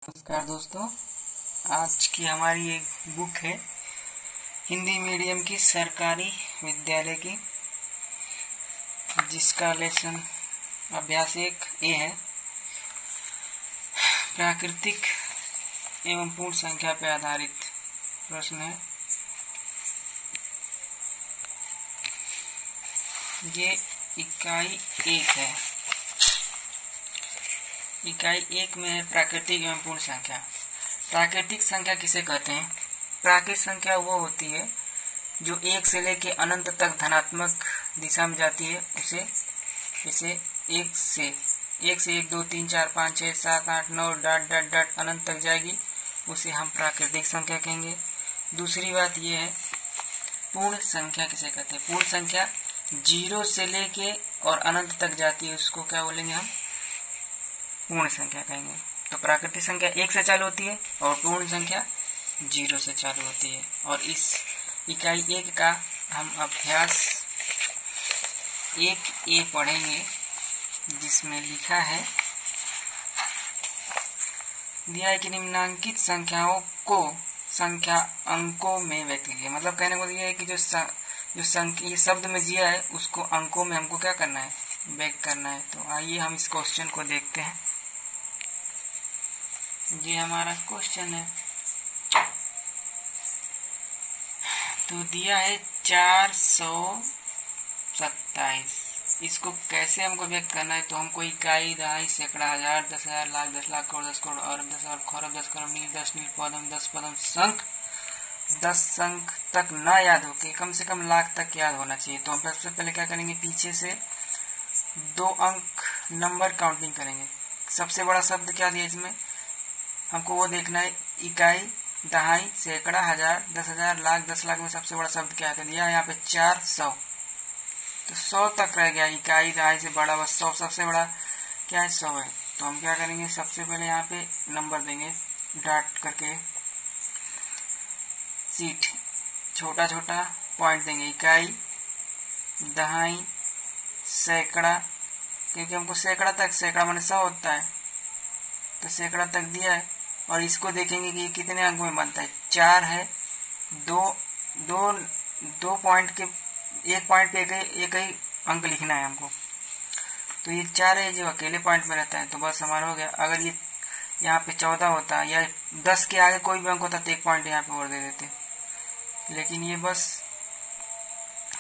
नमस्कार दोस्तों। आज की हमारी एक बुक है हिंदी मीडियम की सरकारी विद्यालय की, जिसका लेसन अभ्यास 1A है। प्राकृतिक एवं पूर्ण संख्या पर आधारित प्रश्न है। ये इकाई 1 है। इकाई 1 में है प्राकृतिक एवं पूर्ण संख्या। प्राकृतिक संख्या किसे कहते हैं? प्राकृतिक संख्या वो होती है जो 1 से लेके अनंत तक धनात्मक दिशा में जाती है, उसे इसे 1 से 1 2 3 4 5 6 7 8 9 डॉट डॉट डॉट अनंत तक जाएगी, उसे हम प्राकृतिक संख्या कहेंगे। दूसरी बात ये है, पूर्ण संख्या किसे कहते हैं? पूर्ण संख्या 0 से लेके और अनंत तक जाती है, उसको क्या बोलेंगे हम? पूर्ण संख्या कहेंगे। तो प्राकृतिक संख्या 1 से चालू होती है और पूर्ण संख्या 0 से चालू होती है। और इस इकाई 1 का हम अभ्यास 1A पढ़ेंगे, जिसमें लिखा है, दिया है कि निम्नांकित संख्याओं को संख्या अंकों में व्यक्त कीजिए। मतलब कहने को यह है कि ये शब्द में दिया है उसको अंकों में हमको क्या करना है? व्यक्त करना है। तो आइए हम इस क्वेश्चन को देखते हैं। ये हमारा क्वेश्चन है। तो दिया है 427। इसको कैसे हमको व्यक्त करना है? तो हमको इकाई, दहाई, सैकड़ा, हजार, 10,000, लाख, 10 लाख, करोड़, 10 करोड़, अरब, 10 अरब, खरब, 10 खरब, नील, 10 नील, पदम, 10 पदम, संख 10 अंक तक ना याद हो के कम से कम लाख तक याद होना चाहिए। तो हम सबसे पहले क्या करेंगे, पीछे से 2 अंक नंबर काउंटिंग करेंगे। सबसे बड़ा शब्द क्या दिया इसमें? हमको वो देखना है। इकाई, दहाई, सैकड़ा, हजार, 10,000, लाख, 10 लाख में सबसे बड़ा शब्द क्या है? तो दिया यहाँ पे 400। तो 100 तक रह गया। इकाई, दहाई से बड़ा बस 100, सबसे बड़ा क्या है? 100 है। तो हम क्या करेंगे, सबसे पहले यहाँ पे नंबर देंगे डॉट करके, सीट छोटा छोटा पॉइंट देंगे। इकाई, दहाई, सैकड़ा, क्योंकि हमको सैकड़ा माने 100 होता है, तो सैकड़ा तक दिया है। और इसको देखेंगे कि ये कितने अंक में बनता है। 4 है, दो पॉइंट के, एक पॉइंट पे एक ही अंक लिखना है हमको। तो ये 4 है जो अकेले पॉइंट में रहता है, तो बस हमारा हो गया। अगर ये यहाँ पे 14 होता या 10 के आगे कोई भी अंक होता तो एक पॉइंट यहाँ पे और दे देते, लेकिन ये बस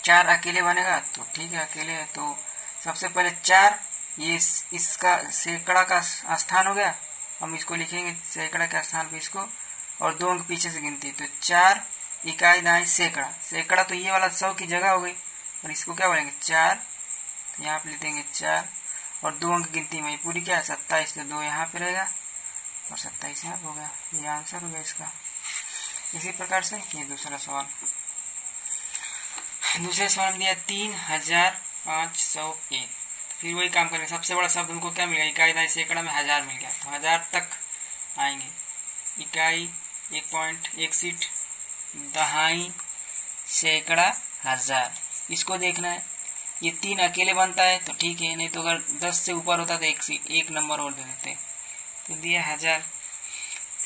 4 अकेले बनेगा तो ठीक है, अकेले है। तो सबसे पहले 4, ये इसका सैकड़ा का स्थान हो गया। हम इसको लिखेंगे सैकड़ा के स्थान पे इसको, और 2 अंक पीछे से गिनती। तो 4 इकाई, दहाई, सैकड़ा तो ये वाला 100 की जगह हो गई, और इसको क्या बोलेंगे? 4। यहाँ पे लिख देंगे 4, और 2 अंक गिनती में पूरी क्या है? 27। तो 2 यहाँ पे रहेगा और 27 यहाँ पे हो गया। ये आंसर हो गया इसका। इसी प्रकार से ये दूसरा सवाल दिया 3501। फिर वही काम करेंगे। सबसे बड़ा शब्द हमको क्या मिल गया? इकाई, दहाई, सैकड़ा में 1000 मिल गया, तो 1000 तक आएंगे। इकाई 1 पॉइंट 1 सीट, दहाई, सैकड़ा, 1000, इसको देखना है। ये 3 अकेले बनता है तो ठीक है, नहीं तो अगर 10 से ऊपर होता तो एक नंबर और दे देते। तो दिया 1000,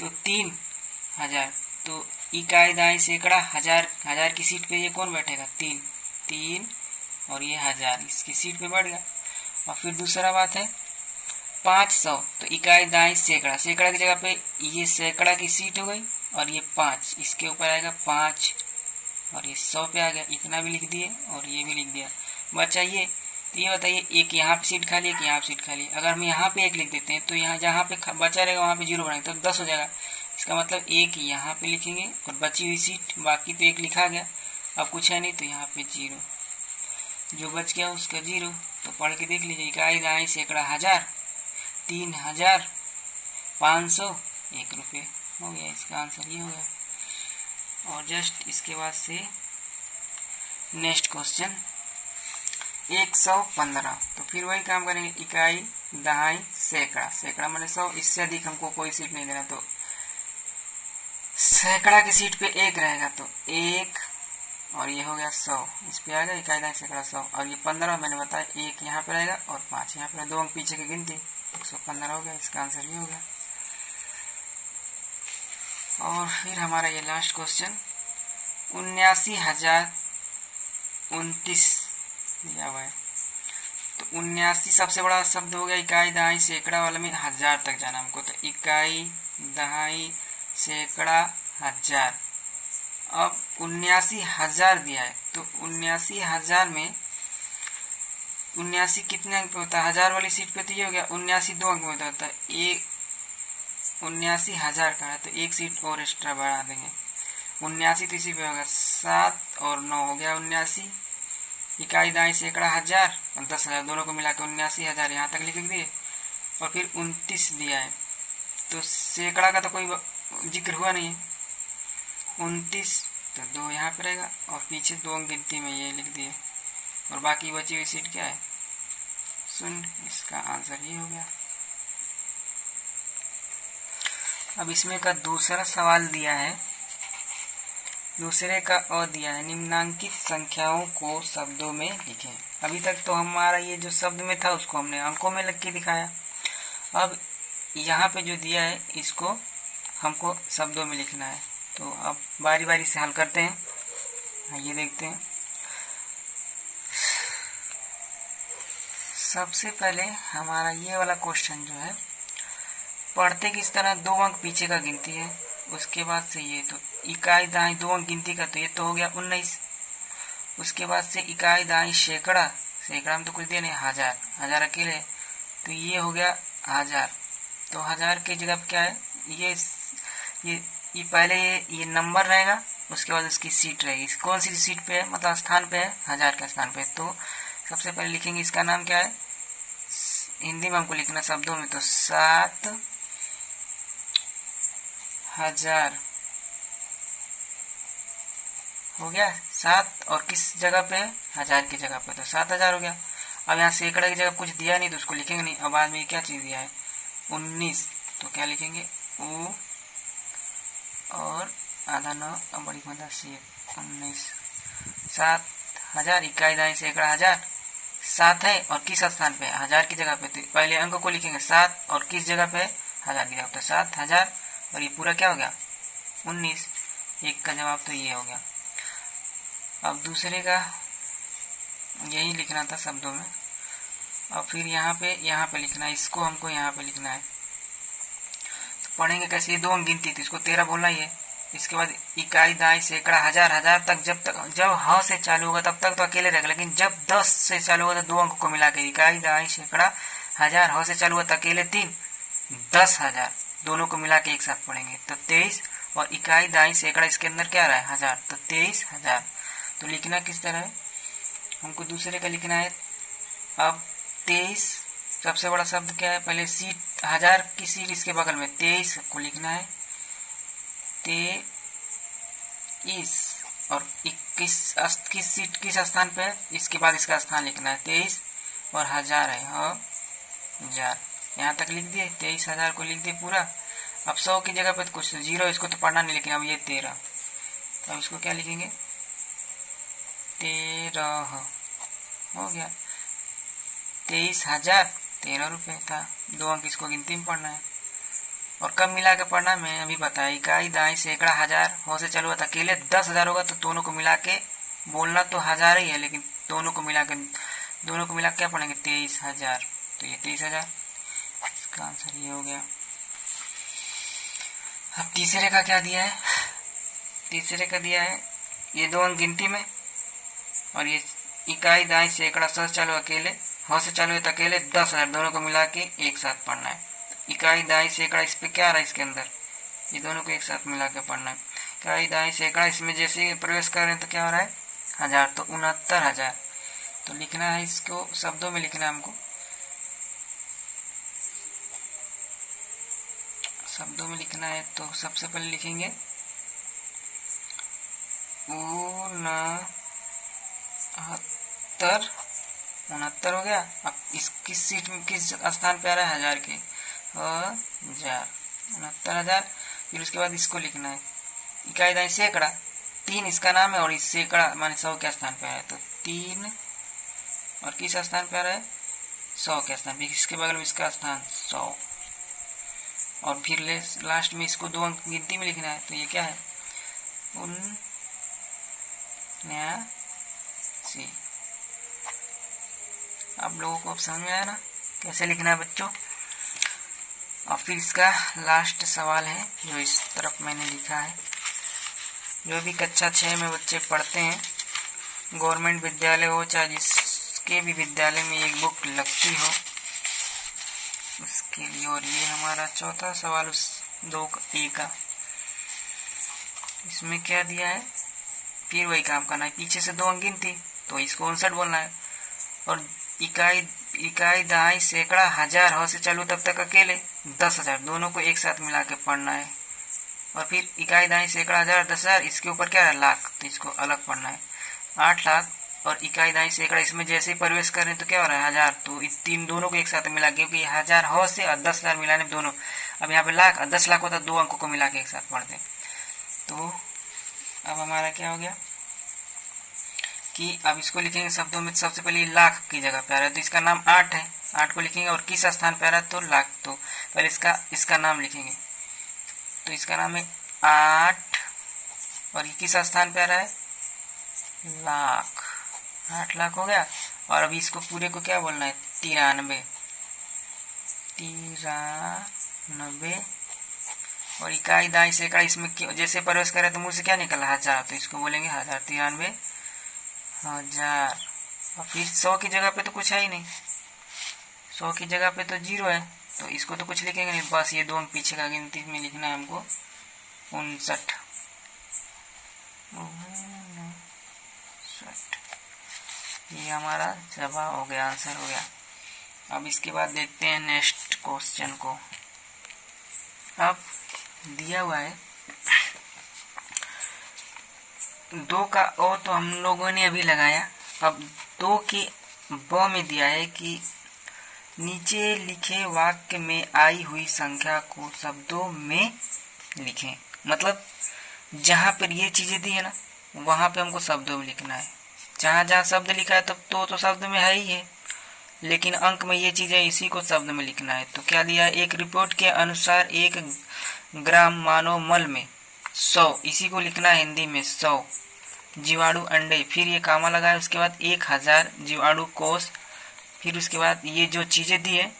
तो 3000। तो इकाई, दहाई, सैकड़ा, 1000 की सीट पे ये कौन बैठेगा? 3 और ये 1000 इसकी सीट पे बैठ गया। और फिर दूसरा बात है 500। तो इकाई, दहाई, सैकड़ा की जगह पे ये सैकड़ा की सीट हो गई, और ये 5 इसके ऊपर आएगा 5, और ये 100 पे आ गया। इतना भी लिख दिए और ये भी लिख दिया। बचा ये, तो ये बताइए, एक यहाँ पे सीट खाली है कि यहाँ पे सीट खाली है? अगर हम यहाँ पे 1 लिख देते हैं तो यहाँ जहाँ पे बचा रहेगा वहाँ पे 0 बनाएंगे तो 10 हो जाएगा। इसका मतलब 1 यहाँ पे लिखेंगे और बची हुई सीट, बाकी तो 1 लिखा गया, अब कुछ है नहीं तो यहाँ पे 0, जो बच गया उसका 0। तो पढ़ के देख लीजिए। इकाई, दहाई, सैकड़ा, 1000, 3000, 500, 1 रुपये हो गया। इसका आंसर ये हो गया। और जस्ट इसके बाद से नेक्स्ट क्वेश्चन 115। तो फिर वही काम करेंगे। इकाई, दहाई, सैकड़ा माने 100, इससे अधिक हमको कोई सीट नहीं देना। तो सैकड़ा की सीट पे 1 रहेगा तो 1, और ये हो गया 100, इस पे आ गया इकाई, दहाई, सैकड़ा, 100। और ये 15 मैंने बताया, 1 यहाँ पे रहेगा और 5 यहाँ पे, 2 अंक पीछे की गिनती, 115 हो गया। इसका आंसर ये हो गया। और फिर हमारा ये लास्ट क्वेश्चन 79,029 दिया हुआ है। तो 79 सबसे बड़ा शब्द हो गया। इकाई दहाई सैकड़ा वाले में हजार तक जाना हमको, तो इकाई दहाई सैकड़ा हजार। अब 79,000 दिया है, तो 79,000 में 79 कितने अंक पे होता है? हजार वाली सीट पे तो ये हो गया 79 2 अंक में होता है। एक 79,000 का है तो एक सीट और एक्स्ट्रा बढ़ा देंगे। 79 तो इसी पे होगा, 7 और 9 हो गया 79। इकाई दाई सैकड़ा हजार और 10,000 दोनों को मिला के 79,000 यहाँ तक लिख दिए। और फिर 29 दिया है, तो सैकड़ा का तो कोई जिक्र हुआ नहीं है। 29 तो 2 यहाँ पे रहेगा और पीछे 2 अंक गिनती में ये लिख दिए। और बाकी बची हुई सीट क्या है? 0। इसका आंसर ये हो गया। अब इसमें का दूसरा सवाल दिया है, दूसरे का अ दिया है, निम्नांकित संख्याओं को शब्दों में लिखें। अभी तक तो हमारा ये जो शब्द में था उसको हमने अंकों में लिख के दिखाया। अब यहाँ पे जो दिया है इसको हमको शब्दों में लिखना है। तो अब बारी बारी से हल करते हैं, आइए देखते हैं। सबसे पहले हमारा ये वाला क्वेश्चन जो है, पढ़ते किस तरह 2 अंक पीछे का गिनती है। उसके बाद से ये तो इकाई दाई 2 अंक गिनती का, तो ये तो हो गया 19। उसके बाद से इकाई दाई सैकड़ा, सैकड़ा में तो कुछ दिया नहीं, हजार, हजार अकेले, तो ये हो गया हजार। तो हजार की जगह पे क्या है, ये पहले ये नंबर रहेगा, उसके बाद उसकी सीट रहेगी। कौन सी सीट पे है, मतलब स्थान पे है, हजार के स्थान पे। तो सबसे पहले लिखेंगे इसका नाम क्या है, हिंदी में हमको लिखना शब्दों में, तो 7,000 हो गया। 7 और किस जगह पे है, हजार की जगह पे, तो 7,000 हो गया। अब यहाँ सैकड़ा की जगह कुछ दिया नहीं तो उसको लिखेंगे नहीं। अब बाद में क्या चीज दिया है, 19, तो क्या लिखेंगे, उ और आधा 9 अब बड़ी मदद से 19। 7,000 इकाई दाई सैकड़ा हजार, 7 है और किस स्थान पे है, हजार की जगह पे, तो पहले अंक को लिखेंगे 7 और किस जगह पे है, हजार की जगह पे, 7,000 और ये पूरा क्या हो गया 19। एक का जवाब तो ये हो गया। अब दूसरे का यही लिखना था शब्दों में। और फिर यहाँ पे लिखना है, इसको हमको यहाँ पे लिखना है। तो पढ़ेंगे कैसे, ये 2 अंक गिनती थी, इसको 13 बोलना ही है। इसके बाद इकाई दाई सैकड़ा हजार, हजार तक जब ह से चालू होगा तब तक तो अकेले रहेगा, लेकिन जब 10 से चालू होगा तो 2 अंक को मिला के इकाई दाई सैकड़ा हजार, ह से चालू हुआ तो अकेले 3, 10,000 दोनों को मिला के एक साथ पढ़ेंगे, तो 23। और इकाई दाई सैकड़ा इसके अंदर क्या रहा है, हजार, तो 23,000। तो लिखना किस तरह है, हमको दूसरे का लिखना है। अब 23 सबसे बड़ा शब्द क्या है, पहले सीट, हजार की सीट इसके बगल में 23 को लिखना है, 23। और 21 किस सीट किस स्थान पे है, इसके बाद इसका स्थान लिखना है, 23 और हजार है, हजार यहाँ तक लिख दिए, 23,000 को लिख दिए पूरा। अब 100 की जगह पे तो कुछ 0, इसको तो पढ़ना नहीं, लेकिन अब ये 13, तो इसको क्या लिखेंगे, 13 हो गया। 23,000 13 रुपये था, 2 अंक इसको गिनती में पढ़ना है। और कब मिला के पढ़ना मैं अभी बताया, इकाई दाई सैकड़ा हजार, हो से चलो था, अकेले 10,000 होगा तो दोनों को मिला के बोलना तो हजार ही है, लेकिन दोनों को मिला के क्या पढ़ेंगे, 23,000, तो ये 23,000, इसका आंसर ये हो गया। अब तीसरे का क्या दिया है, तीसरे का दिया है ये 2 अंक गिनती में, और ये इकाई दाई सैकड़ा सौ से चालू अकेले, हो से चालू है तो अकेले 10,000 दोनों को मिला के एक साथ पढ़ना है। इकाई दाई सैकड़ा इस पे क्या आ रहा है, इसके अंदर ये दोनों को एक साथ मिला के पढ़ना है। इकाई दाई सैकड़ा इसमें जैसे प्रवेश कर रहे हैं तो क्या हो रहा है, हजार, तो 69,000। तो लिखना है, इसको शब्दों में लिखना है हमको, शब्दों में लिखना है। तो सबसे पहले लिखेंगे 69 हो गया। अब इस किस सीट में किस स्थान पे आ रहा है, हजार के, हजार, 69,000। फिर उसके बाद इसको लिखना है, इकाई दाई सैकड़ा, 3 इसका नाम है और इस सैकड़ा माने 100 के स्थान पे है, तो 3 और किस स्थान पे आ रहा है, 100 के स्थान पे, इसके बगल में इसका स्थान 100, और फिर लास्ट में इसको 2 अंक गिनती में लिखना है। तो ये क्या है, उन्यासी। आप लोगों को अब समझ में आया ना कैसे लिखना है बच्चों। और फिर इसका लास्ट सवाल है जो इस तरफ मैंने लिखा है। जो भी कक्षा 6 में बच्चे पढ़ते हैं, गवर्नमेंट विद्यालय हो चाहे जिसके भी विद्यालय में एक बुक लगती हो उसके लिए। और ये हमारा चौथा सवाल उस 2A का। इसमें क्या दिया है, फिर वही काम करना है, पीछे से 2 अंक गिनती तो इसको 59 बोलना है। और इकाई दहाई सैकड़ा हजार हो से चालू तब तक अकेले 10,000 दोनों को एक साथ मिला के पढ़ना है। और फिर इकाई दहाई सैकड़ा हजार 10,000 इसके ऊपर क्या है लाख, तो इसको अलग पढ़ना है 8 लाख। और इकाई दहाई सैकड़ा इसमें जैसे ही प्रवेश करें तो क्या हो रहा है हजार, तो इस तीन दोनों को एक साथ मिला, क्योंकि 1000 हो से और 10,000 मिलाने में दोनों, अब यहाँ पे लाख और 10 लाख होता है, 2 अंकों को मिला के एक साथ पढ़ते। तो अब हमारा क्या हो गया कि अब इसको लिखेंगे शब्दों में। सबसे पहले लाख की जगह पे आ रहा है तो इसका नाम 8 है, 8 को लिखेंगे। और किस स्थान पे आ रहा है तो लाख, तो पहले इसका नाम लिखेंगे। तो इसका नाम है 8 और ये किस स्थान पे आ रहा है लाख, 8 लाख हो गया। और अभी इसको पूरे को क्या बोलना है 93। और इकाई दाई सैकड़ा इसमें जैसे प्रवेश करे तो मुंह से क्या निकला हजार, तो इसको बोलेंगे 1093 हजार। और फिर 100 की जगह पे तो कुछ है ही नहीं, 100 की जगह पे तो 0 है, तो इसको तो कुछ लिखेंगे नहीं, बस ये 2 अंक पीछे का गिनती में लिखना है हमको 59। ये हमारा जवाब हो गया, आंसर हो गया। अब इसके बाद देखते हैं नेक्स्ट क्वेश्चन को। अब दिया हुआ है 2 का ओ तो हम लोगों ने अभी लगाया। अब 2 के ब में दिया है कि नीचे लिखे वाक्य में आई हुई संख्या को शब्दों में लिखें। मतलब जहाँ पर ये चीजें दी है ना वहाँ पे हमको शब्दों में लिखना है। जहाँ जहाँ शब्द लिखा है तब तो शब्द में है ही है, लेकिन अंक में ये चीजें इसी को शब्द में लिखना है। तो क्या दिया है, एक रिपोर्ट के अनुसार 1 ग्राम मानव मल में 100, इसी को लिखना है हिंदी में 100 जीवाणु अंडे, फिर ये कामा लगाए, उसके बाद 1000 जीवाणु कोष, फिर उसके बाद ये जो चीजें दी है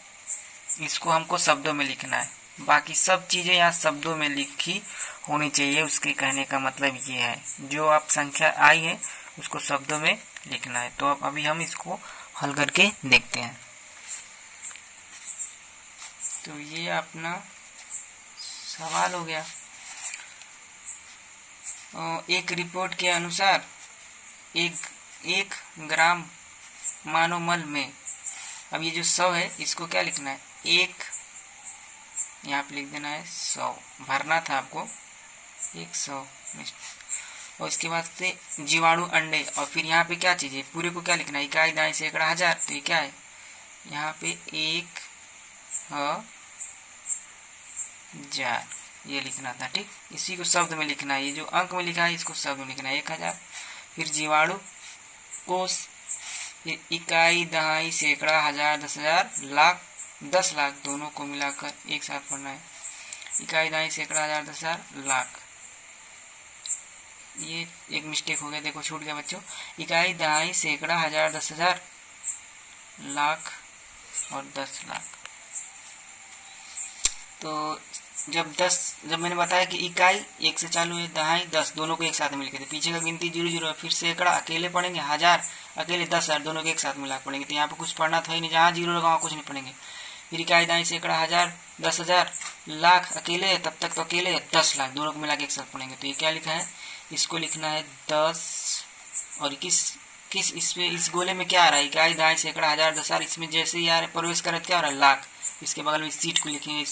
इसको हमको शब्दों में लिखना है। बाकी सब चीजें यहाँ शब्दों में लिखी होनी चाहिए। उसके कहने का मतलब ये है जो आप संख्या आई है उसको शब्दों में लिखना है। तो अब अभी हम इसको हल करके देखते हैं। तो ये अपना सवाल हो गया। एक रिपोर्ट के अनुसार 1 ग्राम मानव मल में, अब ये जो 100 है इसको क्या लिखना है, 1 यहाँ पे लिख देना है 100, भरना था आपको 100। और इसके बाद से जीवाणु अंडे, और फिर यहाँ पे क्या चीज़ है, पूरे को क्या लिखना है, इकाई दाई सैकड़ा हजार, तो ये क्या है यहाँ पे 1000 ये लिखना था। ठीक, इसी को शब्द में लिखना है। ये जो अंक में लिखा है इसको शब्द में लिखना है 1000। फिर जीवाणु कोष, इकाई दहाई सैकड़ा हजार 10,000 लाख 10 लाख दोनों को मिलाकर एक साथ पढ़ना है। इकाई दहाई सैकड़ा हजार 10,000 लाख, ये एक मिस्टेक हो गया, देखो छूट गया बच्चों। इकाई दहाई सैकड़ा हजार 10,000 लाख और 10 लाख। तो जब मैंने बताया कि इकाई 1 से चालू है, दहाई 10 दोनों को एक साथ मिलकर, तो पीछे का गिनती 0 है। फिर सैकड़ा अकेले पढ़ेंगे, हजार अकेले 10,000 दोनों को एक साथ मिला पढ़ेंगे। तो यहाँ पे कुछ पढ़ना था ही नहीं, जहाँ 0 लगा वहाँ कुछ नहीं पढ़ेंगे। फिर इकाई दाई सैकड़ा हजार 10,000 लाख अकेले है, तब तक तो अकेले है, 10 लाख दोनों को मिला के एक साथ पढ़ेंगे। तो ये क्या लिखा है, इसको लिखना है 10। और किस इस गोले में क्या आ रहा है, इकाई दहाई सैकड़ा हजार 10,000, इसमें जैसे ही यार प्रवेश करे क्या हो रहा है लाख। इसके बगल में सीट को लिखेंगे,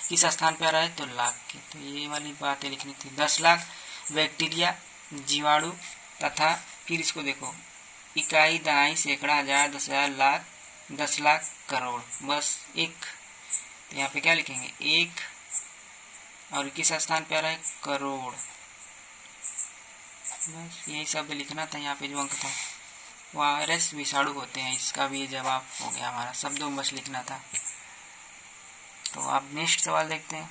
किस स्थान पे आ रहा है तो लाख के। तो ये वाली बातें लिखनी थी, 10 लाख बैक्टीरिया जीवाणु तथा, फिर इसको देखो इकाई दहाई सैकड़ा हजार 10,000 लाख 10 लाख करोड़, बस 1। तो यहाँ पे क्या लिखेंगे 1, और किस स्थान पे आ रहा है करोड़, बस यही शब्द लिखना था। यहाँ पे जो अंक था वायरस विषाणु होते हैं, इसका भी जवाब हो गया हमारा, शब्दों में बस लिखना था। तो अब नेक्स्ट सवाल देखते हैं।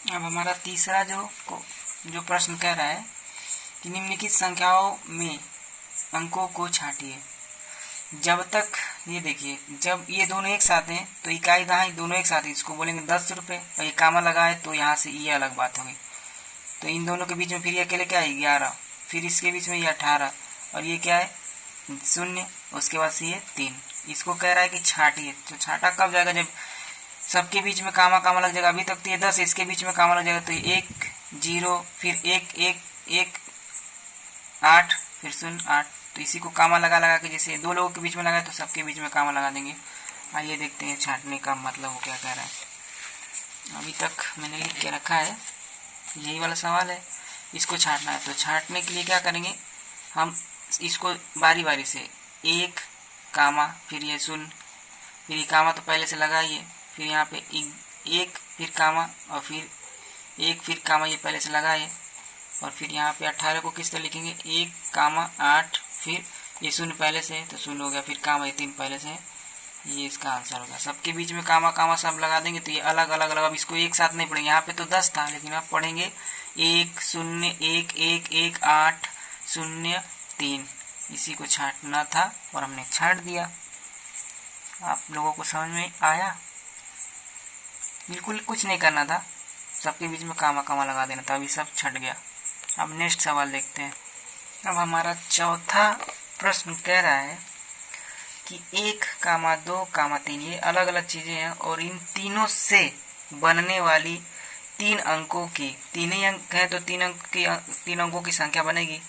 अब हमारा तीसरा जो प्रश्न कह रहा है कि निम्नलिखित संख्याओं में अंकों को छांटिए। जब तक ये देखिए, जब ये दोनों एक साथ हैं तो इकाई दहाई दोनों एक साथ है, इसको बोलेंगे 10 रुपये, और ये कामा लगा है तो यहाँ से ये अलग बात हो गई। तो इन दोनों के बीच में फिर ये अकेले क्या है 11, फिर इसके बीच में ये 18, और ये क्या है 0, उसके बाद से ये 3। इसको कह रहा है कि छांटिए। तो छांटा कब जाएगा, जब सबके बीच में कामा कामा लग जाएगा। अभी तक तो ये 10 इसके बीच में कामा लग जाएगा, तो 1 0 फिर 1 1 1 8 फिर 0 8। तो इसी को कामा लगा लगा के, जैसे दो लोगों के बीच में लगा तो सबके बीच में कामा लगा देंगे। आइए देखते हैं छांटने का मतलब वो क्या कह रहा है। अभी तक मैंने लिख के रखा है, यही वाला सवाल है, इसको छांटना है। तो छांटने के लिए क्या करेंगे, हम इसको बारी बारी से 1 कामा फिर ये 0, फिर ये कामा तो पहले से लगाइए, फिर यहाँ पे 1 फिर कामा और फिर 1 फिर कामा, ये पहले से लगाए, और फिर यहाँ पे 18 को किस तरह लिखेंगे 1 कामा 8, फिर ये 0 पहले से है तो 0 हो गया, फिर कामा ये 3 पहले से है, ये इसका आंसर होगा। सबके बीच में कामा कामा सब लगा देंगे तो ये अलग अलग अलग। अब इसको एक साथ नहीं पढ़ेंगे, यहाँ पे तो 10 था लेकिन आप पढ़ेंगे 1 0 1 1 1 8 0 3। इसी को छांटना था और हमने छांट दिया। आप लोगों को समझ में आया? बिल्कुल कुछ नहीं करना था, सबके बीच में कामा कामा लगा देना था, अभी सब छट गया। अब नेक्स्ट सवाल देखते हैं। अब हमारा चौथा प्रश्न कह रहा है कि 1 कामा 2 कामा 3 ये अलग अलग चीज़ें हैं, और इन तीनों से बनने वाली 3 अंकों की, 3 ही अंक हैं तो 3 अंकों की संख्या बनेगी।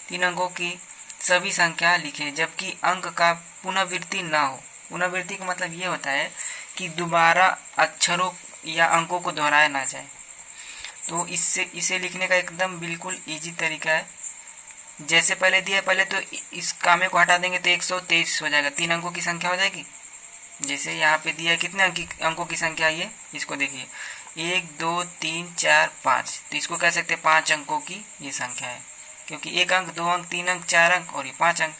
3 अंकों की सभी संख्या लिखें जबकि अंक का पुनरावृत्ति ना हो। पुनरावृत्ति का मतलब ये होता है कि दोबारा अक्षरों या अंकों को दोहराया ना जाए। तो इसे लिखने का एकदम बिल्कुल इजी तरीका है। जैसे पहले दिया है, पहले तो इस कामे को हटा देंगे तो 123 हो जाएगा, 3 अंकों की संख्या हो जाएगी। जैसे यहाँ पे दिया है कितने अंकों की संख्या, ये इसको देखिए 1 2 3 4 5, तो इसको कह सकते हैं 5 अंकों की ये संख्या है, क्योंकि 1 अंक 2 अंक 3 अंक 4 अंक और ये 5 अंक,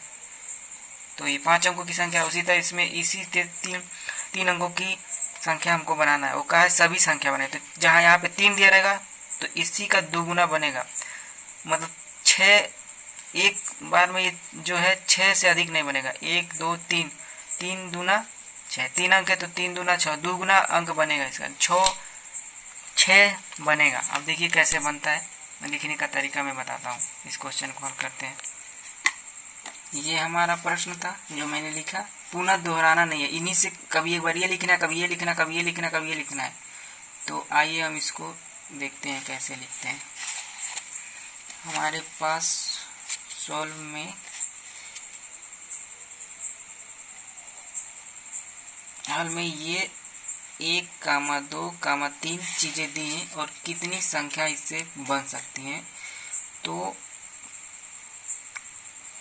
तो ये 5 अंकों की संख्या। उसी तरह इसमें इसी 3 अंकों की संख्या हमको बनाना है, वो कहा है सभी संख्या बने। तो जहाँ यहाँ पे 3 दिया रहेगा तो इसी का 2 गुना बनेगा, मतलब 6 एक बार में ये जो है 6 से अधिक नहीं बनेगा। 1 2 3 3 दूना 6, 3 अंक है तो 3 दूना 6, 2 गुना अंक बनेगा इसका 6 बनेगा। अब देखिए कैसे बनता है, मैं लिखने का तरीका मैं बताता हूँ। इस क्वेश्चन को हल करते हैं। ये हमारा प्रश्न था जो मैंने लिखा, पुनः दोहराना नहीं है, इन्हीं से कभी एक बार ये लिखना है, कभी ये लिखना, कभी ये लिखना, कभी ये लिखना है। तो आइए हम इसको देखते हैं कैसे लिखते हैं। हमारे पास सॉल्व में हल में ये 1 कामा 2 कामा 3 चीज़ें दी हैं और कितनी संख्या इससे बन सकती हैं। तो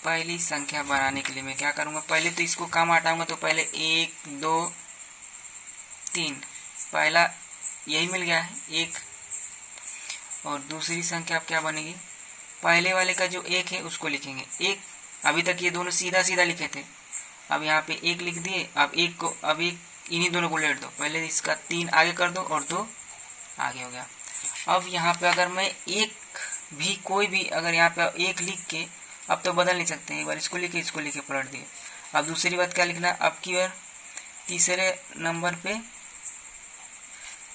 पहली संख्या बनाने के लिए मैं क्या करूँगा, पहले तो इसको कामा हटाऊंगा, तो पहले 1 2 3, पहला यही मिल गया है 1, और दूसरी संख्या अब क्या बनेगी, पहले वाले का जो 1 है उसको लिखेंगे 1। अभी तक ये दोनों सीधा सीधा लिखे थे, अब यहाँ पे 1 लिख दिए। अब 1 को, अब एक इन्हीं दोनों को लेट दो, पहले इसका 3 आगे कर दो और 2 आगे हो गया। अब यहाँ पे अगर मैं एक भी कोई भी अगर यहाँ पे 1 लिख के, अब तो बदल नहीं सकते, एक बार इसको लिखे पलट दिए। अब दूसरी बात क्या लिखना, अब की बार तीसरे नंबर पे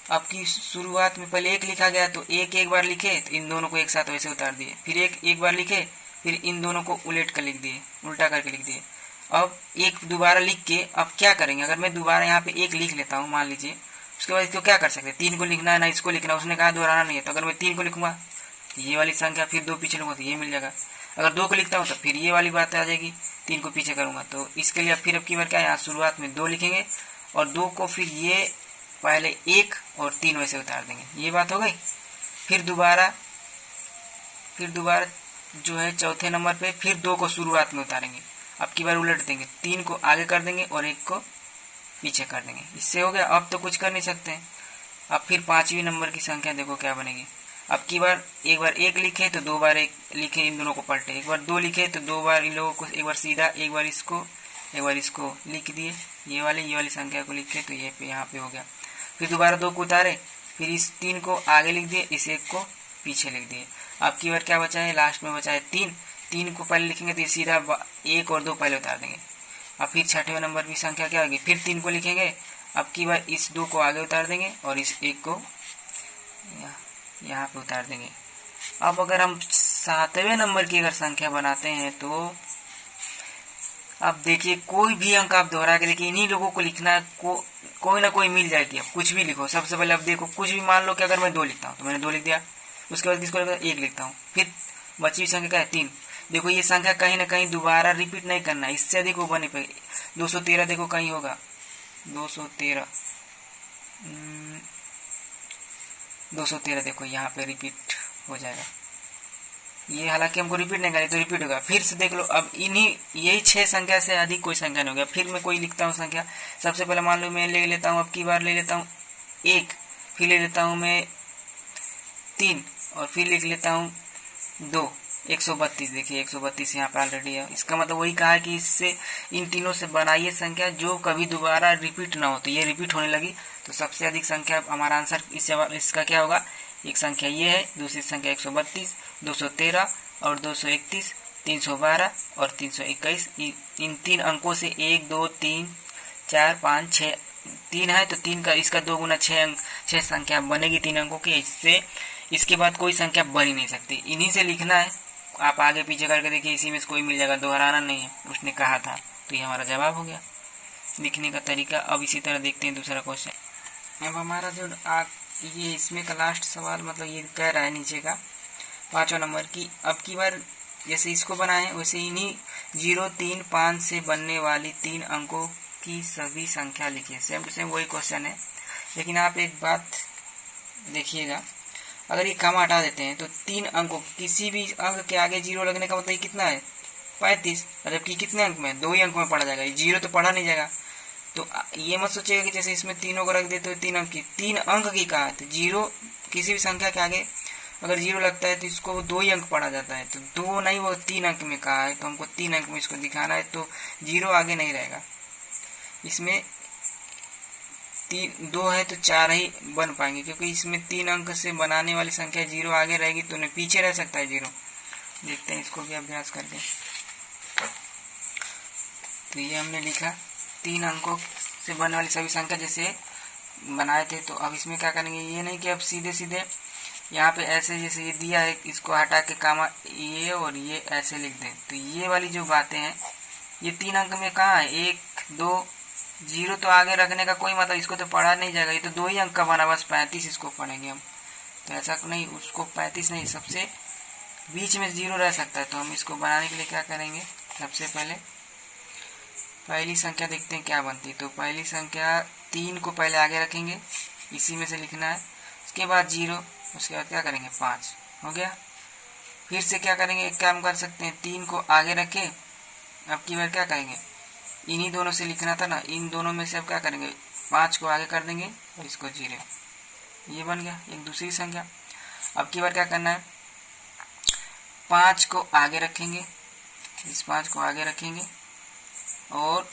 आपकी शुरुआत में पहले 1 लिखा गया तो 1 एक बार लिखे तो इन दोनों को एक साथ वैसे उतार दिए, फिर 1 एक बार लिखे, फिर इन दोनों को उलट कर लिख दिए, उल्टा करके लिख दिए। अब 1 दोबारा लिख के अब क्या करेंगे, अगर मैं दोबारा यहाँ पे 1 लिख लेता हूँ मान लीजिए, उसके बाद इसको क्या कर सकते हैं, 3 को लिखना है ना इसको लिखना, उसने कहा दोहराना नहीं है, तो अगर मैं 3 को लिखूंगा तो ये वाली संख्या, फिर 2 पीछे लूँगा तो ये मिल जाएगा। अगर 2 को लिखता हूँ तो फिर ये वाली बात आ जाएगी, 3 को पीछे करूँगा। तो इसके लिए फिर अब की बार क्या है, यहाँ शुरुआत में 2 लिखेंगे और 2 को फिर ये पहले 1 और 3 वैसे उतार देंगे, ये बात हो गई। फिर दोबारा जो है चौथे नंबर पे फिर 2 को शुरुआत में उतारेंगे, अब की बार उलट देंगे, 3 को आगे कर देंगे और 1 को पीछे कर देंगे, इससे हो गया। अब तो कुछ कर नहीं सकते हैं। अब फिर 5वीं नंबर की संख्या देखो क्या बनेगी, अब की बार एक बार 1 लिखे तो 2 बार 1 लिखे, इन दोनों को पलटे, एक बार 2 लिखे तो 2 बार इन लोगों को, एक बार सीधा, एक बार इसको लिख दिए, ये वाली संख्या को लिखे तो ये पे यहाँ पे हो गया। फिर दोबारा 2 को उतारे, फिर इस 3 को आगे लिख दिए, इस 1 को पीछे लिख दिए। अब की बार क्या बचा है, लास्ट में बचा है 3 को पहले लिखेंगे तो सीधा 1 और 2 पहले उतार देंगे। अब फिर छठवें नंबर की संख्या क्या होगी, फिर 3 को लिखेंगे, अब की बार इस 2 को आगे उतार देंगे और इस 1 को यहाँ पे उतार देंगे। अब अगर हम 7वें नंबर की अगर संख्या बनाते हैं तो अब देखिए कोई भी अंक आप दोहरा के देखिए, इन्हीं लोगों को लिखना है, कोई ना कोई मिल जाएगी। अब कुछ भी लिखो, सबसे पहले अब देखो कुछ भी, मान लो कि अगर मैं 2 लिखता हूँ तो मैंने 2 लिख दिया, उसके बाद किसको लिखता हूँ, 1 लिखता हूँ, फिर बची हुई संख्या क्या है, 3। देखो ये संख्या कहीं ना कहीं दोबारा रिपीट नहीं करना, इससे अधिक वो बनी पाएगी। 213 देखो कहीं होगा, 213 देखो यहाँ पे रिपीट हो जाएगा। ये हालांकि हमको रिपीट नहीं करें तो रिपीट होगा। फिर से देख लो, अब इन्हीं यही 6 संख्या से अधिक कोई संख्या नहीं होगा। फिर मैं कोई लिखता हूँ संख्या, सबसे पहले मान लो मैं ले लेता हूँ, अब की बार ले लेता हूँ 1, फिर ले लेता हूँ मैं 3 और फिर लिख लेता हूँ 2, 132। देखिए 132 यहाँ पे ऑलरेडी है। इसका मतलब वही कहा है कि इससे इन तीनों से बनाइए संख्या जो कभी दोबारा रिपीट ना हो। तो ये रिपीट होने लगी तो सबसे अधिक संख्या हमारा आंसर इसका क्या होगा, एक संख्या ये है, दूसरी संख्या 132, 213 और 231, 312 और 321। इन 3 अंकों से 1 2 3 4 5 6 3 है तो 3 का इसका 2 गुना 6 संख्या बनेगी 3 अंकों की। इससे इसके बाद कोई संख्या बन ही नहीं सकती, इन्हीं से लिखना है। आप आगे पीछे करके देखिए, इसी में से कोई मिल जाएगा, दोहराना नहीं है, उसने कहा था। तो ये हमारा जवाब हो गया लिखने का तरीका। अब इसी तरह देखते हैं दूसरा क्वेश्चन। अब हमारा जो ये इसमें का लास्ट सवाल, मतलब ये कह रहा है नीचे का 5वां नंबर की, अब की बार जैसे इसको बनाएं वैसे इन्हीं 0 3 5 से बनने वाली 3 अंकों की सभी संख्या लिखिए। सेम टू सेम वही क्वेश्चन है, लेकिन आप एक बात देखिएगा, अगर ये कमा हटा देते हैं तो 3 अंकों किसी भी अंक के आगे 0 लगने का मतलब ये कितना है, 35। जबकि कितने अंक में, 2 ही अंक में पढ़ा जाएगा, ये 0 तो पढ़ा नहीं जाएगा। तो ये मत सोचिएगा कि जैसे इसमें तीनों को रख देते हो 3 अंक की, 3 अंक की कहा है तो 0 किसी भी संख्या के आगे अगर 0 लगता है तो इसको 2 ही अंक पढ़ा जाता है। तो 2 नहीं, वो 3 अंक में कहा है, तो हमको 3 अंक में इसको दिखाना है, तो 0 आगे नहीं रहेगा। इसमें 2 है तो 4 ही बन पाएंगे, क्योंकि इसमें 3 अंक से बनाने वाली संख्या 0 आगे रहेगी तो उन्हें पीछे रह सकता है 0। देखते हैं इसको भी अभ्यास करके। तो ये हमने लिखा 3 अंकों से बनने वाली सभी संख्या जैसे बनाए थे। तो अब इसमें क्या करेंगे, ये नहीं कि अब सीधे सीधे यहाँ पे ऐसे जैसे ये दिया है इसको हटा के कामा ये और ये ऐसे लिख दें। तो ये वाली जो बातें हैं ये 3 अंक में कहाँ है, 1 2 0 तो आगे रखने का कोई मतलब, इसको तो पढ़ा नहीं जाएगा, ये तो 2 ही अंक का बना, बस 35 इसको पढ़ेंगे हम। तो ऐसा नहीं, उसको 35 नहीं, सबसे बीच में 0 रह सकता है। तो हम इसको बनाने के लिए क्या करेंगे, सबसे पहले पहली संख्या देखते हैं क्या बनती है। तो पहली संख्या 3 को पहले आगे रखेंगे, इसी में से लिखना है, उसके बाद 0, उसके बाद क्या करेंगे 5 हो गया। फिर से क्या करेंगे, एक काम कर सकते हैं, 3 को आगे रखें, अब की बार क्या करेंगे, इन्हीं दोनों से लिखना था ना, इन दोनों में से अब क्या करेंगे 5 को आगे कर देंगे और इसको 0, ये बन गया एक दूसरी संख्या। अब की बार क्या करना है, 5 को आगे रखेंगे, इस 5 को आगे रखेंगे और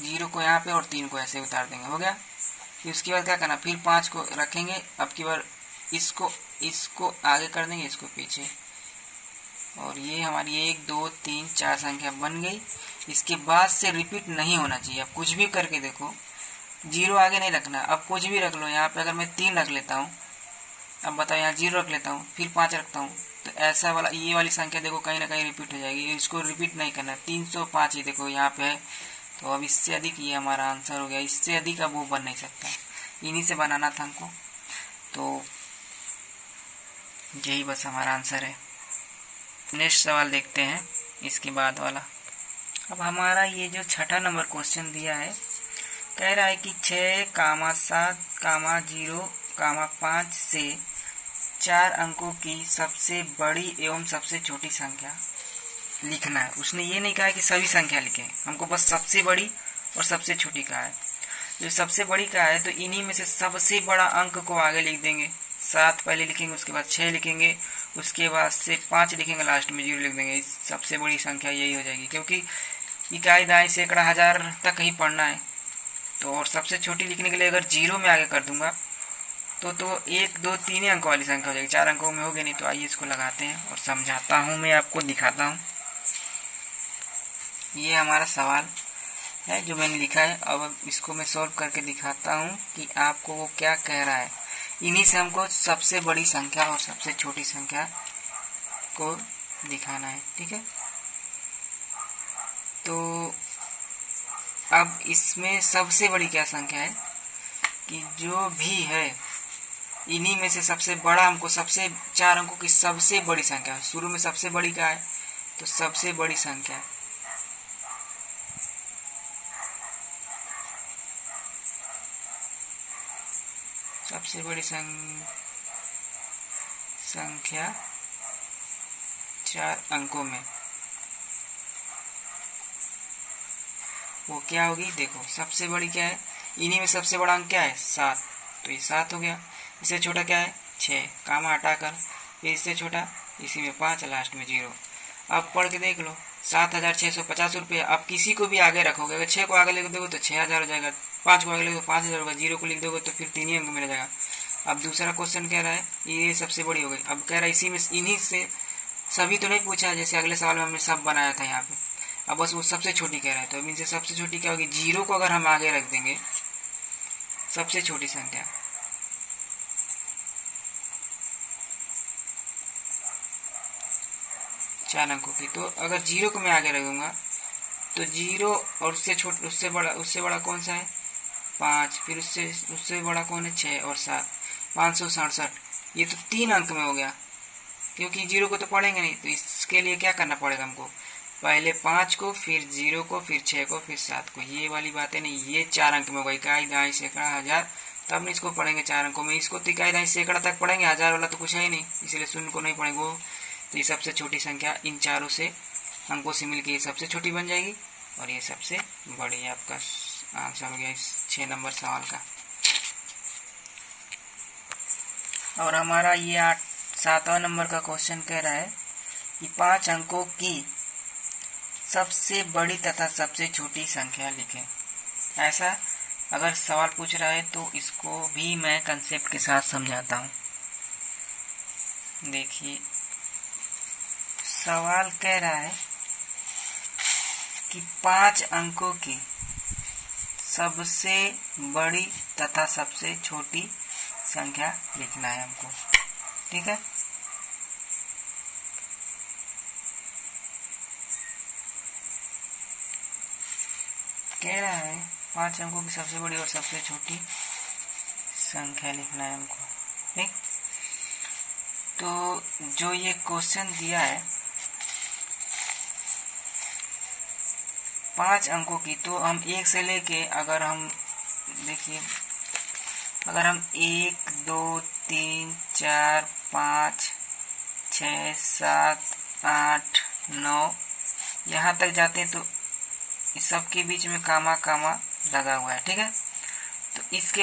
0 को यहाँ पे और 3 को ऐसे उतार देंगे, हो गया। फिर उसके बाद क्या करना, फिर 5 को रखेंगे, अब की बार इसको आगे कर देंगे, इसको पीछे, और ये हमारी 1 2 3 4 संख्या बन गई। इसके बाद से रिपीट नहीं होना चाहिए। अब कुछ भी करके देखो, 0 आगे नहीं रखना, अब कुछ भी रख लो। यहाँ पे अगर मैं 3 रख लेता हूँ, अब बताओ यहाँ 0 रख लेता हूँ, फिर 5 रखता हूँ, तो ऐसा वाला ये वाली संख्या देखो कहीं ना कहीं रिपीट हो जाएगी, इसको रिपीट नहीं करना। 305 ही देखो यहाँ पे है, तो अब इससे अधिक ये हमारा आंसर हो गया, इससे अधिक अब वो बन नहीं सकता, इन्हीं से बनाना था हमको। तो यही बस हमारा आंसर है। नेक्स्ट सवाल देखते हैं इसके बाद वाला। अब हमारा ये जो छठा नंबर क्वेश्चन दिया है, कह रहा है कि 6, 7, 0, 5 से 4 अंकों की सबसे बड़ी एवं सबसे छोटी संख्या लिखना है। उसने ये नहीं कहा कि सभी संख्या लिखें, हमको बस सबसे बड़ी और सबसे छोटी कहा है। जो सबसे बड़ी कहा है तो इन्हीं में से सबसे बड़ा अंक को आगे लिख देंगे, 7 पहले लिखेंगे, उसके बाद 6 लिखेंगे, उसके बाद से 5 लिखेंगे, लास्ट में 0 लिख देंगे। सबसे बड़ी संख्या यही हो जाएगी, क्योंकि इकाई, दाई, सैकड़ा, हजार तक ही पढ़ना है। तो और सबसे छोटी लिखने के लिए अगर 0 में आगे कर दूंगा तो 1 2 3 अंक वाली संख्या हो जाएगी, 4 अंकों में होगी नहीं। तो आइए इसको लगाते हैं और समझाता हूँ, मैं आपको दिखाता हूँ। ये हमारा सवाल है जो मैंने लिखा है। अब इसको मैं सॉल्व करके दिखाता हूँ कि आपको वो क्या कह रहा है। इन्हीं से हमको सबसे बड़ी संख्या और सबसे छोटी संख्या को दिखाना है, ठीक है। तो अब इसमें सबसे बड़ी क्या संख्या है कि जो भी है इन्हीं में से सबसे बड़ा हमको सबसे 4 अंकों की सबसे बड़ी संख्या, शुरू में सबसे बड़ी क्या है तो सबसे बड़ी संख्या, सबसे बड़ी संख्या 4 अंकों में वो क्या होगी। देखो सबसे बड़ी क्या है, इन्हीं में सबसे बड़ा अंक क्या है 7, तो ये 7 हो गया। इससे छोटा क्या है 6, कामा हटाकर, फिर इससे छोटा इसी में 5, लास्ट में 0। अब पढ़ के देख लो 7,650 रुपये। अब किसी को भी आगे रखोगे, अगर 6 को आगे लिख दोगे तो 6,000 हो जाएगा, 5 को आगे लिख दो 5,000 होगा, 0 को लिख दोगे तो फिर 3 ही अंक मिल जाएगा। अब दूसरा क्वेश्चन कह रहा है ये सबसे बड़ी हो गई। अब कह रहा है इसी में इन्हीं से सभी तो नहीं पूछा है, जैसे अगले सवाल में हमने सब बनाया था यहाँ पे। अब बस वो सबसे छोटी कह रहा है, तो अब इनसे सबसे छोटी क्या होगी, 0 को अगर हम आगे रख देंगे सबसे छोटी संख्या, चार अंकों की, तो अगर 0 को मैं आगे रखूंगा तो 0 और उससे बड़ा कौन सा है 5, फिर उससे बड़ा कौन है 6 और 7, 567। ये तो 3 अंक में हो गया, क्योंकि 0 को तो पढ़ेंगे नहीं। तो इसके लिए क्या करना पड़ेगा हमको, पहले 5 को, फिर 0 को, फिर 6 को, फिर 7 को। ये वाली बातें नहीं, ये 4 अंक में होगा, इकाई दहाई सैकड़ा हजार, तब नहीं इसको पढ़ेंगे 4 अंकों में। इसको तो इकाई दहाई सैकड़ा तक पढ़ेंगे, हजार वाला तो कुछ है ही नहीं, इसलिए शून्य को नहीं पढ़ेंगे वो। तो ये सबसे छोटी संख्या इन चारों से अंकों से मिलकर ये सबसे छोटी बन जाएगी और ये सबसे बड़ी। आपका आंसर हो गया इस 6 नंबर सवाल का। और हमारा ये 7वां नंबर का क्वेश्चन कह रहा है कि 5 अंकों की सबसे बड़ी तथा सबसे छोटी संख्या लिखें। ऐसा अगर सवाल पूछ रहा है तो इसको भी मैं कंसेप्ट के साथ समझाता हूँ। देखिए सवाल कह रहा है कि 5 अंकों की सबसे बड़ी तथा सबसे छोटी संख्या लिखना है हमको, ठीक है। कह रहा है 5 अंकों की सबसे बड़ी और सबसे छोटी संख्या लिखना है हमको, ठीक। तो जो ये क्वेश्चन दिया है 5 अंकों की, तो हम 1 से लेके अगर हम देखिए, अगर हम 1 2 3 4 5 6 7 8 9 यहाँ तक जाते हैं तो इस सब के बीच में कामा कामा लगा हुआ है, ठीक है। तो इसके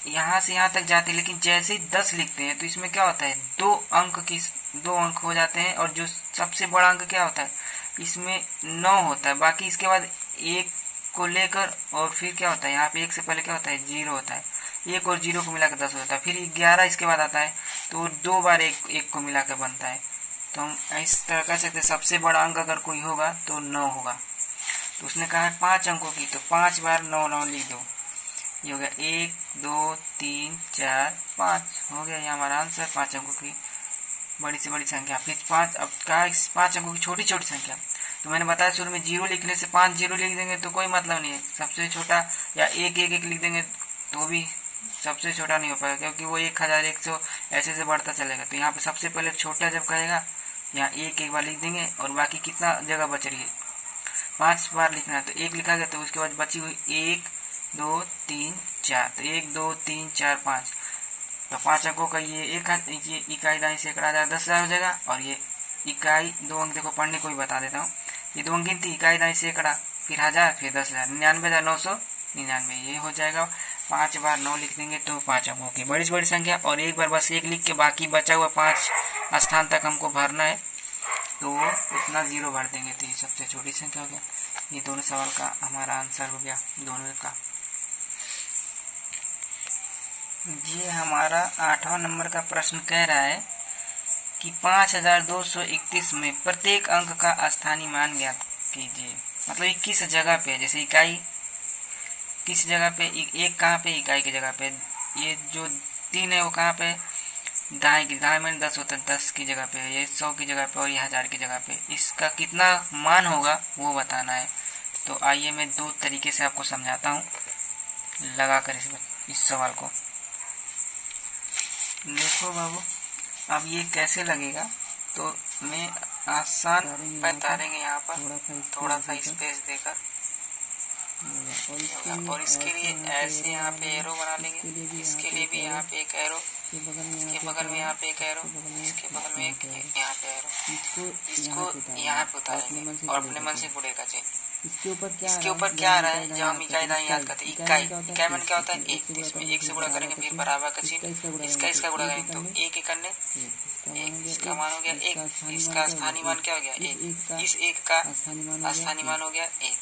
यहाँ से यहाँ तक जाते हैं, लेकिन जैसे ही 10 लिखते हैं तो इसमें क्या होता है 2 अंक हो जाते हैं, और जो सबसे बड़ा अंक क्या होता है इसमें 9 होता है। बाकी इसके बाद 1 को लेकर और फिर क्या होता है यहाँ पे 1 से पहले क्या होता है 0 होता है, 1 और 0 को मिलाकर 10 होता है, फिर 11 इसके बाद आता है, तो 2 बार 1 को मिलाकर बनता है। तो हम इस तरह कह सकते हैं सबसे बड़ा अंक अगर कोई होगा तो 9 होगा। तो उसने कहा है 5 अंकों की, तो 5 बार 9 9 लिख दो, ये हो गया 1 2 3 4 5 हो गया। ये हमारा आंसर 5 अंकों की बड़ी से बड़ी संख्या। फिर 5 अब कहा 5 अंकों की छोटी छोटी संख्या, तो मैंने बताया शुरू में 0 लिखने से 5 0 लिख देंगे तो कोई मतलब नहीं है, सबसे छोटा या 1 1 1 लिख देंगे तो भी सबसे छोटा नहीं हो पाएगा, क्योंकि वो 1100 ऐसे से बढ़ता चलेगा। तो यहाँ पे सबसे पहले छोटा जब कहेगा यहाँ 1 1 बार लिख देंगे, और बाकी कितना जगह बच रही है 5 बार लिखना है, तो 1 लिखा गया, तो उसके बाद बची हुई 1 2 3 4, तो 1 2 3 4 5, तो 5 अंकों का ये इकाई दाई सैकड़ा हजार 10,000 हो जाएगा। और ये इकाई 2 अंक देखो पढ़ने को भी बता देता हूँ, ये 2 अंक गिनती इकाई दाई सैकड़ा, फिर 1000, फिर 10,000, 99,999 ये हो जाएगा। 5 बार 9 लिख देंगे तो 5 अंकों की बड़ी से बड़ी संख्या, और एक बार बस 1 लिख के बाकी बचा हुआ 5 स्थान तक हमको भरना है, तो इतना 0 भर देंगे, तो ये सबसे छोटी संख्या हो गया। ये दोनों सवाल का हमारा आंसर हो गया दोनों का। ये हमारा 8वां नंबर का प्रश्न कह रहा है कि 5231 में प्रत्येक अंक का स्थानीय मान ज्ञात कीजिए। मतलब ये किस जगह पे है, जैसे इकाई किस जगह पे, एक कहाँ पे, इकाई की जगह पे। ये जो 3 है वो कहाँ पे, दहाई की, दहाई में 10 होता है, 10 की जगह पे है, ये 100 की जगह पे और ये 1000 की जगह पे। इसका कितना मान होगा वो बताना है। तो आइए मैं 2 तरीके से आपको समझाता हूँ लगाकर इस सवाल को। देखो बाबू, अब ये कैसे लगेगा, तो मैं आसान बताएंगे यहाँ पर थोड़ा सा स्पेस देकर, और इसके लिए ऐसे यहाँ पे एरो बना लेंगे। इसके लिए भी यहाँ पे एक एरो, इसके बगल में यहाँ पे एक एरो, इसके बगल में एक यहाँ पे एरो। इसको यहाँ पे उतारेंगे और अपने मन से गुणेगा चाहिए। इसके ऊपर क्या आ रहा है, जब हम इकाई दाएं याद करते हैं, इकाई में क्या होता है, एक। इसमें एक से गुणा करेंगे, फिर बराबर का चिन्ह, इसका गुणा करेंगे तो एक करने एक, इसका मान हो गया एक, इसका स्थानीय मान क्या हो गया एक, इस एक का स्थानीय मान हो गया एक।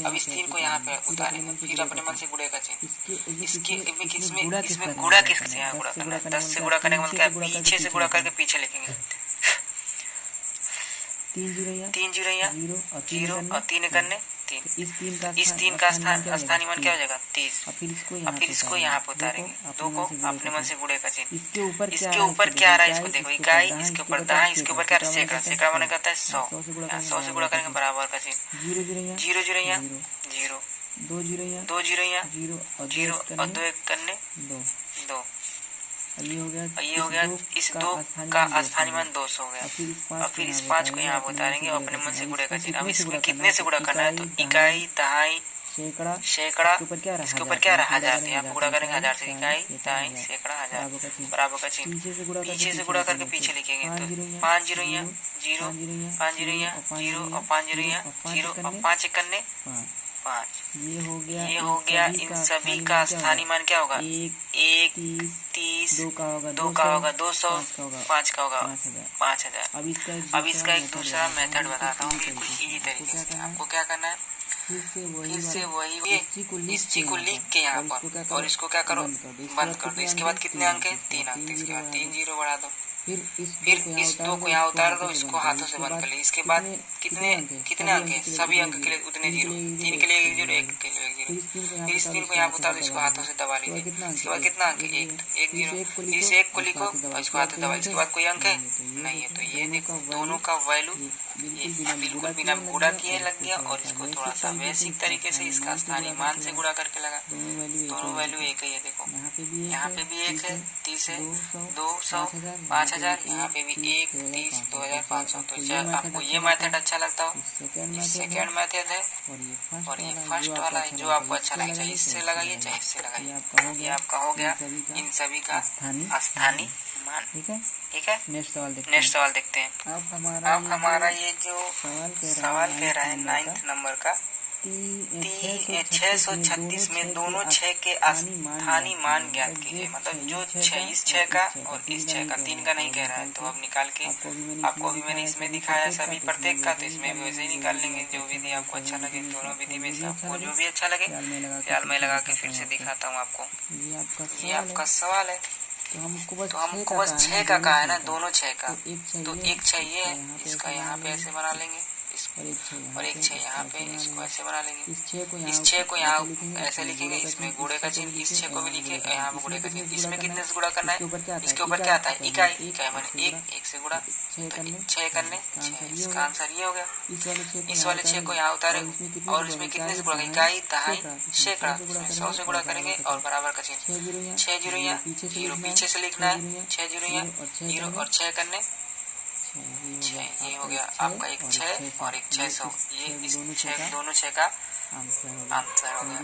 अब इस 3 को यहाँ पे उतारेंगे, फिर अपने मन से गुणे का चिन्ह। इसमें गुणा किसके से यहाँ गुणा करना है, 10 से गुणा करने का मतलब क्या है, पीछे से गुणा करके पीछे लिखेंगे। 3 जीरो और 3 करने 3। इस 3 का स्थानीय मान क्या हो जाएगा 30। अब फिर इसको यहाँ पे उतारेंगे, 2 को अपने मन से गुणे का चिन्ह। इसके ऊपर क्या आ रहा है, इसको देखो, इकाई, इसके ऊपर दहाई, इसके ऊपर क्या सैकड़ा, सैकड़ा माने कहता है 100। 100 से गुणा करेंगे बराबर का चिन्ह, 0 0 2 जीरो और 2 एक करने 2। ये हो गया इस 2 का स्थानीय मान 200 हो गया। और फिर इस 5 को यहाँ उतारेंगे और अपने मन से गुणे का चिन्ह। अब इसमें कितने से गुणा करना है, तो इकाई, दहाई, सैकड़ा, इसके ऊपर क्या रहा 1000, यहाँ पे गुणा करेंगे 1000 से, इकाई, दहाई, सैकड़ा, 1000 बराबर का चिन्ह। पीछे से गुणा करके पीछे लिखेंगे, तो 5 जीरो 5 जीरो और 5 जीरो और 5 एक करने 5। ये हो गया इन सभी का स्थानीय मान क्या होगा, 1, 30, 2 का होगा 200, 5 का होगा 5000। अब इसका एक दूसरा मेथड बताता हूँ, बिल्कुल इजी तरीके से। आपको क्या करना है, फिर से वही इस चीज को लिख के यहाँ पर, और इसको क्या करो, बंद कर दो। इसके बाद कितने अंक है, 3 अंक। इसके बाद 3 जीरो बढ़ा दो, फिर इस 2 को यहाँ उतार दो, इसको हाथों से बंद कर ले। इसके बाद कितने अंक है, सभी अंक के लिए उतने जीरो, 3 के लिए 1 जीरो, 1 के लिए 1 जीरो। फिर इस 3 को यहाँ उतार दो, इसको हाथों से दबा लीजिए। इसके बाद कितना अंक है, 1 जीरो। इस 1 को लिखो और इसको हाथों से दबा। इसके बाद कोई अंक है नहीं है, तो ये देखो दोनों का वैल्यू ये बिल्कुल बिना गुणा किए लग गया। और इसको थोड़ा सा बेसिक तरीके से इसका स्थानीय मान से गुणा करके लगा, दोनों वैल्यू एक ही है। देखो यहाँ पे भी 1 है, 30 है, 200, 5000, यहाँ पे भी 1, 30, 2500। तो आपको ये मेथड अच्छा लगता हो, ये सेकेंड मेथड है, और ये फर्स्ट वाला है, जो आपको अच्छा लगे, चाहे इससे लगाइए चाहे इससे लगाइए। ये आपका हो गया इन सभी का स्थानीय मान। ठीक है, नेक्स्ट सवाल देखते हैं। अब हमारा ये जो सवाल कह रहा है 9th नंबर का, 636 में दोनों 6 के स्थानीय मान ज्ञात कीजिए। मतलब जो 6, इस 6 का और इस 6 का, 3 का नहीं कह रहा है। तो अब निकाल के आपको भी मैंने इसमें दिखाया सभी प्रत्येक का, तो इसमें भी वैसे ही निकाल लेंगे, जो विधि आपको अच्छा लगे। दोनों विधि में से आपको जो भी अच्छा लगे, ख्याल में लगा के फिर से दिखाता हूँ आपको। ये आपका सवाल है, तो हमको बस 6 का कहा है ना, दोनों 6 का, तो एक 6 ये है, इसका यहाँ पे ऐसे बना लेंगे, और एक 6 यहाँ पे, इसको ऐसे बना लेंगे। इस 6 को यहाँ ऐसे लिखेंगे, इसमें गुणे का चिन्ह, इस 6 को भी लिखे और यहाँ पे गुणे का चिन्ह। इसमें कितने से गुणा करना है, इसके ऊपर क्या आता है, इकाई माने 1 से गुणा, तो 6 करने 6। इसका आंसर ये हो गया। इस वाले 6 को यहाँ उतारेंगे और इसमें कितने से गुणा, इकाई, दहाई, सैकड़ा, 100 से गुणा करेंगे और बराबर का चिन्ह। 6 जीरो पीछे से लिखना है, 6 जीरो और 6 करने 6। ये हो गया आपका एक 6 और एक 600। ये इस दोनों 6 का आंसर हो गया।